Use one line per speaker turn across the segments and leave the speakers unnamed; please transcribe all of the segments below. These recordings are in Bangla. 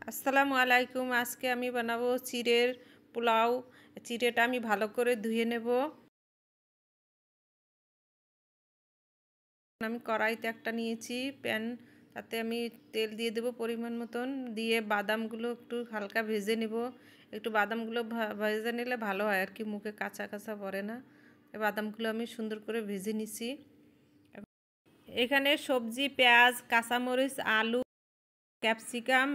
আসসালামু আলাইকুম। আজকে আমি বানাবো চিড়ের পোলাও। চিড়েটা আমি ভালো করে ধুয়ে নেব। আমি কড়াইতে একটা নিয়েছি প্যান, তাতে আমি তেল দিয়ে দেব পরিমাণ মতন, দিয়ে বাদামগুলো একটু হালকা ভেজে নেব। একটু বাদামগুলো ভেজে নিলে ভালো হয় আর কি, মুখে কাঁচা কাঁচা পড়ে না। বাদামগুলো আমি সুন্দর করে ভেজে নিছি। এখানে সবজি পেঁয়াজ, কাঁচামরিচ, আলু, ক্যাপসিকাম,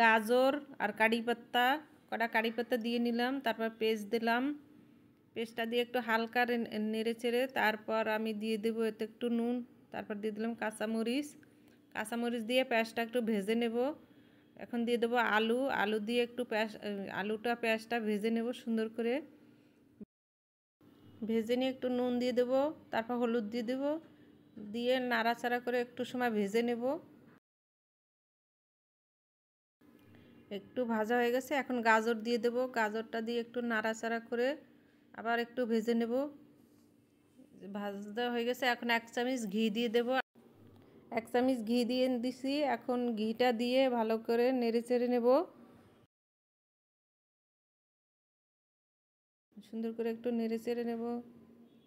গাজর আর কারিপাতা, কটা কারিপাতা দিয়ে নিলাম। তারপর পেস্ট দিলাম। পেস্টটা দিয়ে একটু হালকা নেড়ে চেড়ে তারপর আমি দিয়ে দেবো এতে একটু নুন। তারপর দিয়ে দিলাম কাঁচামরিচ দিয়ে পেঁয়াজটা একটু ভেজে নেব। এখন দিয়ে দেবো আলু। আলু দিয়ে একটু পেঁয়াজটা ভেজে নেব সুন্দর করে। ভেজে নিয়ে একটু নুন দিয়ে দেবো, তারপর হলুদ দিয়ে দেবো, দিয়ে নাড়াচাড়া করে একটু সময় ভেজে নেব। একটু ভাজা হয়ে গেছে, এখন গাজর দিয়ে দেব। গাজরটা দিয়ে একটু নাড়াচাড়া করে আবার একটু ভেজে নেব। ভাজা হয়ে গেছে, এখন 1 চামচ ঘি দিয়ে দেব। 1 চামচ ঘি দিয়ে দিছি। এখন ঘিটা দিয়ে ভালো করে নেড়ে চেড়ে নেব। সুন্দর করে একটু নেড়ে চেড়ে নেব।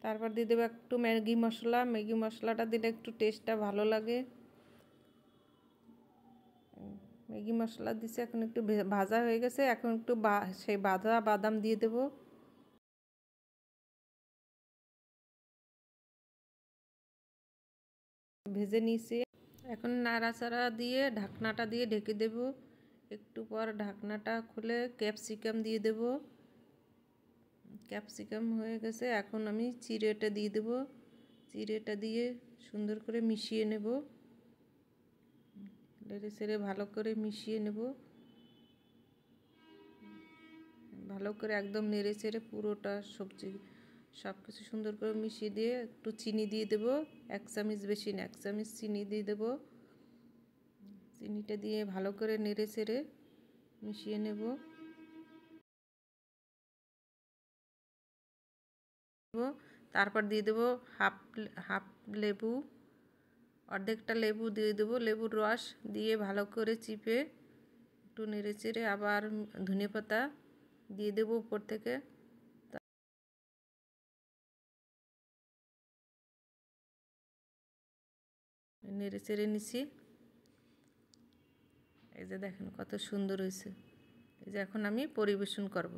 তারপর দিয়ে দেবো একটু ম্যাগি মশলা। ম্যাগি মশলাটা দিলে একটু টেস্টটা ভালো লাগে। ম্যাগি মশলা দিছে, এখন একটু ভাজা হয়ে গেছে। এখন একটু সেই ভাজা বাদাম দিয়ে দেব। ভেজে নিয়েছি। এখন নাড়াচাড়া দিয়ে ঢাকনাটা দিয়ে ঢেকে দেব। একটু পর ঢাকনাটা খুলে ক্যাপসিকাম দিয়ে দেব। ক্যাপসিকাম হয়ে গেছে, এখন আমি চিড়েটা দিয়ে দেব। চিড়েটা দিয়ে সুন্দর করে মিশিয়ে নেব। নেড়ে চেড়ে ভালো করে মিশিয়ে নেব। ভালো করে একদম নেড়ে চেড়ে পুরোটা সবজি সব কিছু সুন্দর করে মিশিয়ে দিয়ে একটু চিনি দিয়ে দেব। 1 চামচ, বেশি না, 1 চামচ চিনি দিয়ে দেব। চিনিটা দিয়ে ভালো করে নেড়ে চেড়ে মিশিয়ে নেব। তারপর দিয়ে দেব হাফ হাফ লেবু, অর্ধেকটা লেবু দিয়ে দেব। লেবুর রস দিয়ে ভালো করে চিপে একটু নেড়ে চেড়ে আবার ধনেপাতা দিয়ে দেব উপর থেকে। নেড়ে চেড়ে নিছি। এই যে দেখেন কত সুন্দর হয়েছে। এই যে এখন আমি পরিবেশন করব।